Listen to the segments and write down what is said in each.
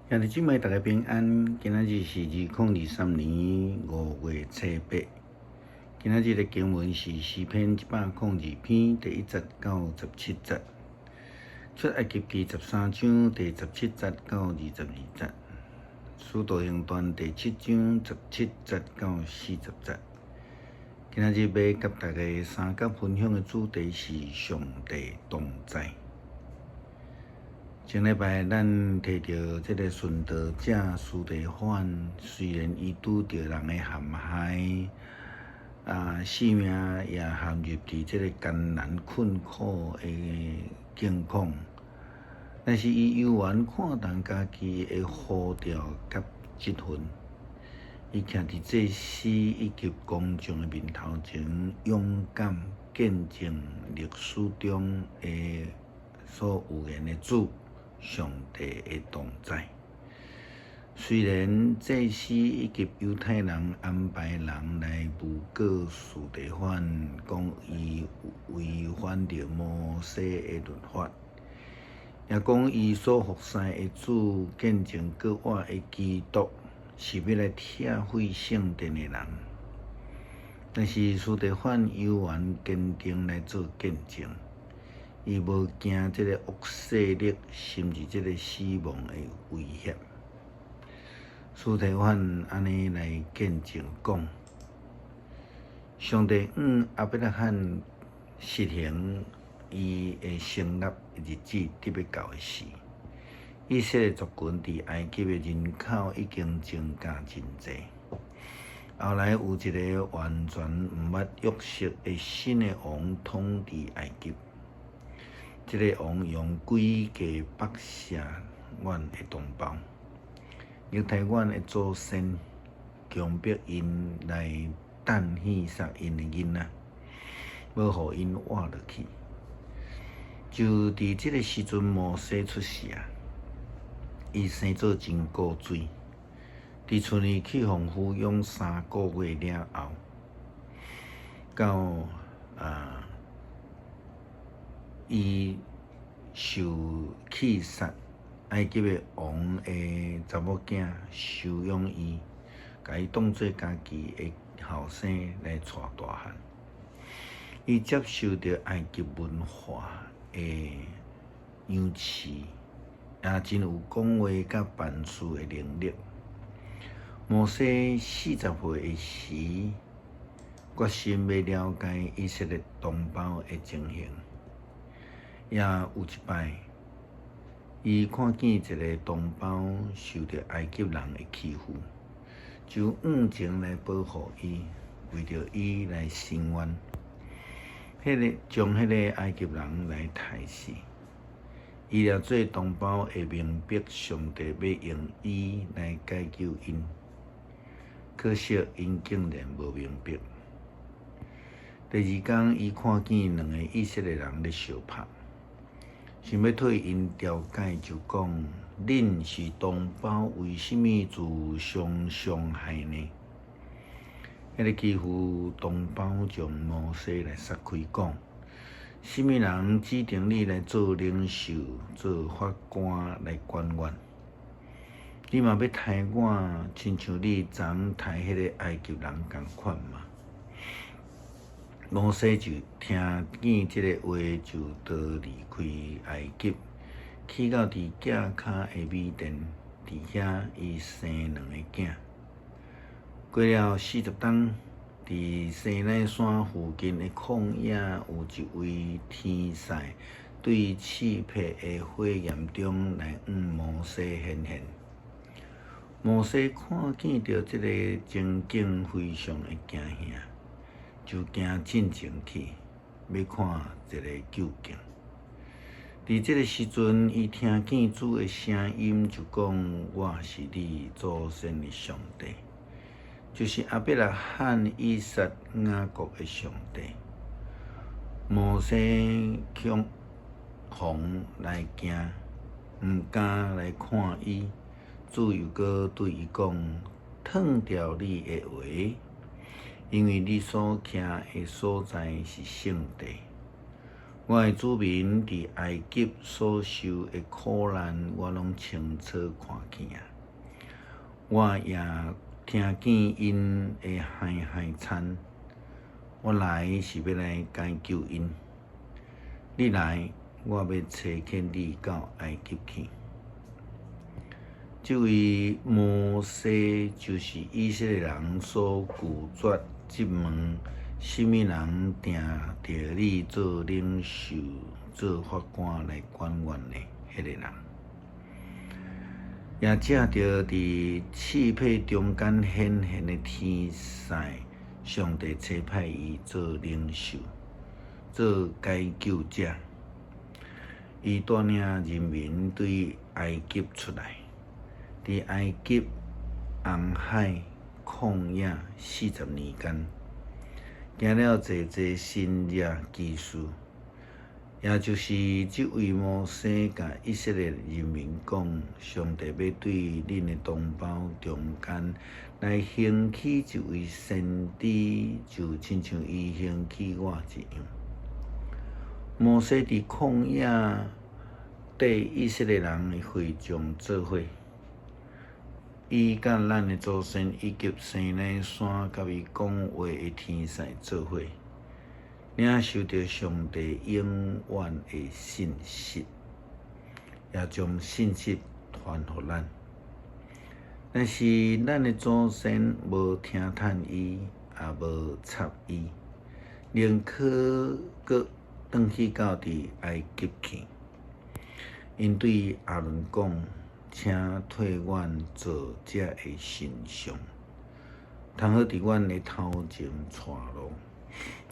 兄弟姊妹，大家平安。今仔日是2023年5月初8。今仔日的经文是诗篇102篇第1节到17节，出埃及记13章第17节到22节，使徒行传第7章17节到40节。今仔日要甲大家三角分享的主题是上帝同在。前礼拜咱提到这个顺道者司提反，虽然伊拄着人的陷害，性命也陷入伫这个艰难困苦的境况，但是伊犹原看重家己的呼召甲职分，伊徛伫祭司以及公众的面头前，勇敢见证历史中的所有言的主。上帝的同在。虽然祭司以及犹太人安排人来诬告司提反，讲伊违反着摩西的律法，也讲伊所服侍的主见证国外的基督是要来拆毁圣殿的人，但是司提反犹原坚定来做见证。伊无惊这个恶势力，甚至这个死亡的威胁。司提反安尼来见证讲，上帝亚伯拉罕实行伊的成立日子特别到的时，以色列族群伫埃及的人口已经增加真济。后来有一个完全毋捌约瑟的新的王统治埃及。这个王用诡计绑架阮的同胞，虐待阮的祖先，强迫因来等献杀因的囡仔，要互因活落去。就伫这个时阵，摩西出世啊，伊生做真古水，伫厝里去互抚养3个月了后，到伊受气杀，埃及的王的查某囝收养伊，甲伊当做家己的后生来带大汉。伊接受着埃及文化的养饲，也真有讲话甲办事的能力。摩西40岁的时，决心要了解以色列同胞的情形。也有一摆，伊看见一个同胞受到埃及人的欺负，就前来保护伊，为着伊来伸冤，将迄个埃及人来杀死。伊了做同胞会明白上帝要用伊来解救因，可惜因竟然无明白。第二天，伊看见2个以色列人咧相拍。想要替因调解，就讲：恁是同胞，为什么自相伤害呢？迄个欺负同胞将摩西来杀开，讲：什么人指定你来做领袖、做法官来管我？你嘛要杀我，亲像你昨杀迄个埃及人同款嘛？摩西就听见这个话，就逃离开埃及，去到伫架骹的米甸，伫遐伊生2个囝。过了40冬，伫西奈山附近的旷野，有一位天使对刺鼻的火焰中来摩西显现。摩西看见到这个情景，非常的惊吓。就行进前去，要看一个究竟。伫这个时阵，伊听见主的声音，就讲：“我是你祖先的上帝，就是亚伯拉罕、以撒、雅各的上帝。”摩西恐慌来惊，毋敢来看伊。主又搁对伊讲：“脱掉你的话。”因为你所徛的所在是圣地，我的子民伫埃及所受的苦难，我拢清楚看见啊！我也听见因的海惨，我来是要来解救因。你来，我要找牵你到埃及去。这位摩西就是以色列人所拒绝即问，什么人定着你做领袖、做法官来管院的迄个人，也借着伫刺配中间显现的天使，上帝差派伊做领袖、做解救者，伊带领人民对埃及出来。伫埃及红海旷野40年间，行了侪新约奇事，也就是这位摩西甲以色列人民讲，上帝要对恁的同胞中间来兴起一位先知，就亲像伊兴起我一样。摩西伫旷野缀以色列人的会众做伙。伊甲咱的祖先以及西奈山甲伊讲话的天使做伙，领受着上帝永远的信息，也将信息传互咱。但是咱的祖先无听叹伊，也无插伊，宁可搁转去到伫埃及去。因对亚伦讲，请替阮做这个神像，通好伫阮的头前带路。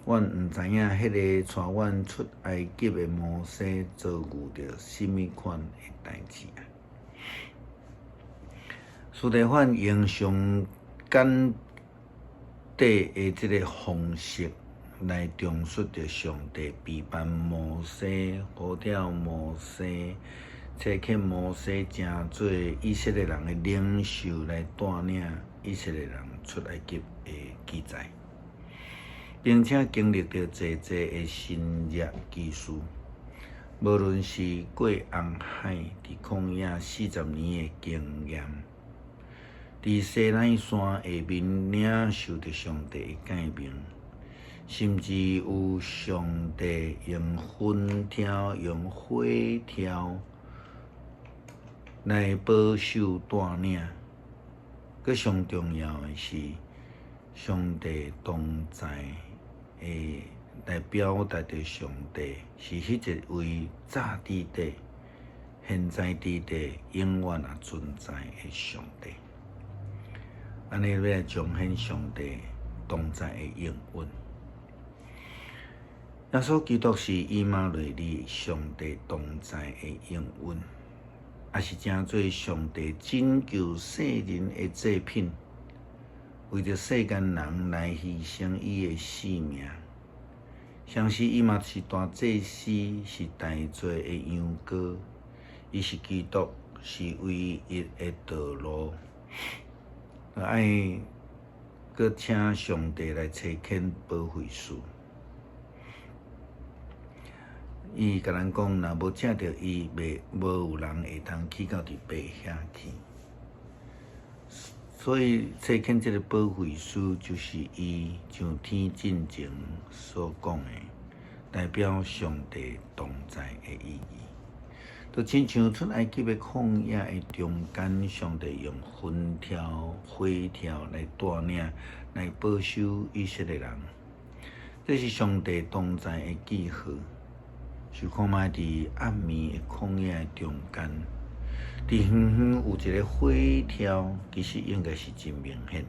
阮毋知影迄个带阮出埃及的摩西遭遇着什么款的代志啊？斯提反用上简短的这个方式来重述着上帝陪伴摩西、呼召摩西、差遣摩西成做以色列人的领袖，来带领以色列人出埃及的记载，并且经历着侪的新约奇事，无论是过红海、伫旷野40年的经验，伫西奈山下面领受着上帝的诫命，甚至有上帝用云条、用火条来保守带领。佮上重要的是，上帝同在的来表达着上帝是迄一位早伫地、现在伫地、永远也存在的上帝。安尼要来彰显上帝同在的应允。耶稣基督是以马内利，上帝同在的应允，也是成做上帝拯救世人的祭品，为着世间人来牺牲伊的性命。相信伊嘛是大祭司，是大罪的羊羔，伊是基督，是唯一的道路。爱搁请上帝来差遣保惠师。伊甲咱讲，若无请着伊，无有人会当去到伫白遐去。所以差遣这个保惠师，就是伊像天进前所讲的，代表上帝同在的意义。就亲像出埃及的旷野的中间，上帝用云条、火条来带领、来保守以色列人。这是上帝同在的记号。想看卖伫暗暝的旷野的中间，伫远远有一个火条，其实应该是真明显。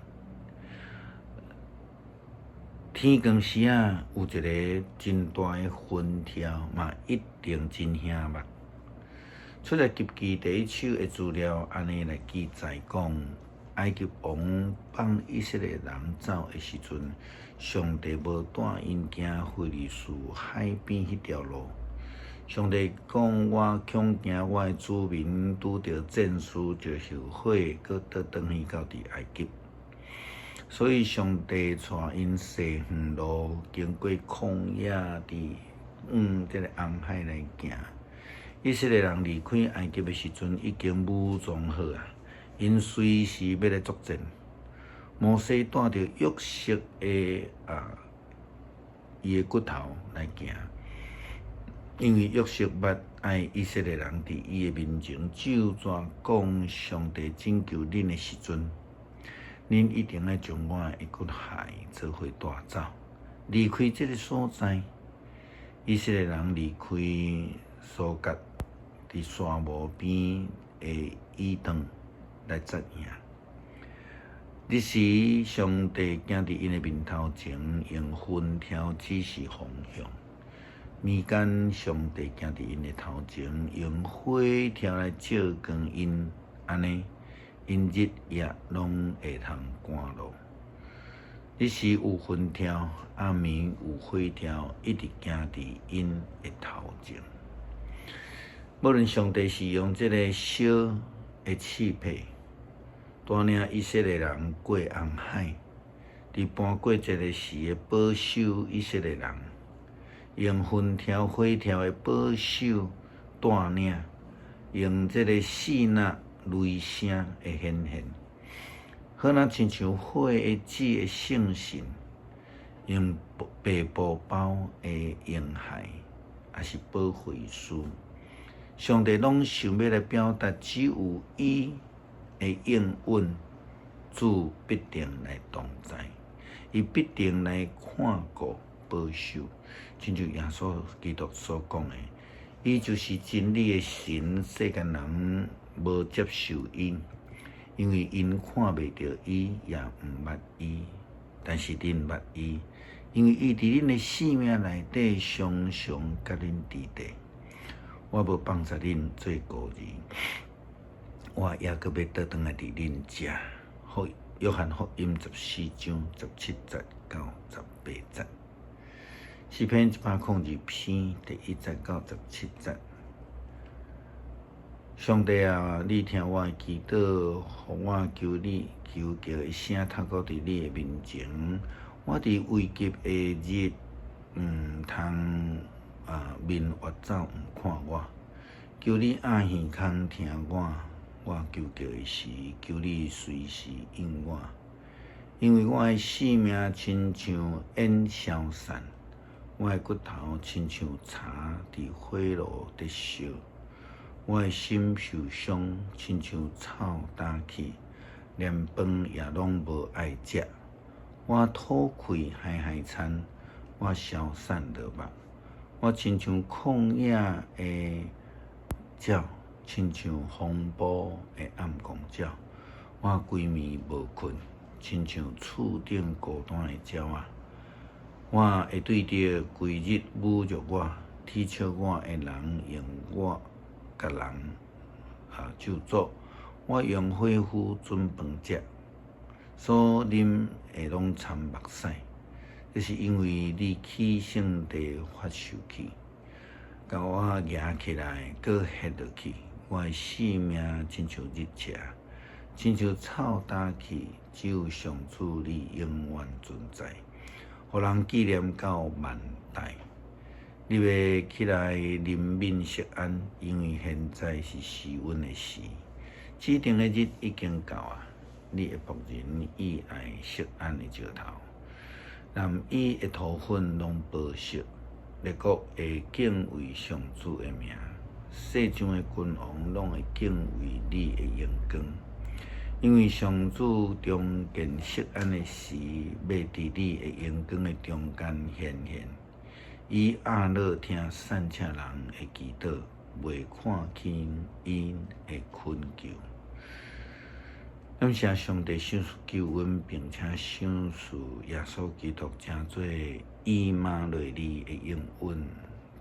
天光时啊，有一个真大的云条，嘛一定真显目。出来及记第一手的资料，安尼来记载讲，埃及王放以色列人走的时阵，上帝无带因行非利士海边迄条路。上帝讲：我恐惊我的子民拄着战事，就后悔，搁倒转去到伫埃及。所以上帝带因西远路，经过旷野，伫这个红海来行。以色列人离开埃及的时阵，已经武装好啊，因随时要来作战。摩西带着约瑟的伊的骨头来行，因为约瑟捌爱以色列人伫伊的面前就抓讲上帝拯救恁的时阵，恁一定要将我的骨骸做伙带走，离开这个所在。以色列人离开苏格，伫沙漠边的以东来扎营。这时，上帝行伫因的面头前，用云条指示方向；暝间，上帝行伫因的头前，用火条来照光因，安尼，因日夜拢会通赶路。这时有云条，暗暝有火条，一直行伫因的头前。无论上帝是用这个小的刺配，带领以色列人过红海，伫搬过这个时的保守以色列人，用云条、火条的保守带领，用这个细呐雷声的显现，好若亲像火的子的圣神，用白布包的婴孩，也是保惠师。上帝拢想要来表达，只有伊的应允，主必定来同在，伊必定来看顾保守。亲像耶稣基督所讲的，伊就是真理的神，世间人无接受伊，因为因看袂到伊，也毋捌伊，但是恁捌伊，因为伊伫恁的生命内底常常甲恁伫地。我无放下恁做孤儿，我也阁要倒转来伫恁遮。好，约翰福音14章17节到18节，诗篇102篇第1节到17节。上帝啊，你听我的祈祷，互我求你，求叫一声透过伫你的面前。我伫危急的日，通面越走毋看我。求你暗耳空听我，我求叫的时，求你随时应我。因为我的性命亲像烟消散，我的骨头亲像柴伫火炉伫烧。我的心受伤，亲像草焦去，连饭也拢无爱食。我吐气海海惨，我消散落目。我亲像旷野的鸟，亲像风暴的暗光鸟。我规暝无困，亲像厝顶孤单的鸟仔。我会对着规日侮辱我、踢笑我的人，用我甲人咒诅。我用火釜准饭食，所啉的拢掺目屎。这是因为你起性地发受气，甲我夹起来，搁歇落去。我的性命亲像日赤，亲像草焦去，只有上主你永远存在，互人纪念到万代。你要起来怜悯錫安，因为现在是施恩的时，指定的日已经到啊！你的仆人以爱錫安的石头，让伊的土粉拢保守，列国会敬畏上主的名，世上的君王拢会敬畏你的荣光，因为上主中建錫安的时，要伫你的荣光的中间显现。以阿乐听散赤人的祈祷，未看见因的困求。感谢上帝赏赐救恩，并且赏赐耶稣基督成做以马内利的应允。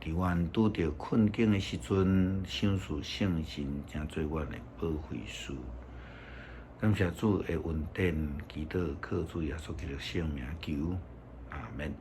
伫阮拄着困境的时阵，赏赐圣神成做阮的保惠师。感谢主的恩典，祈祷靠主耶稣基督圣名求，阿门。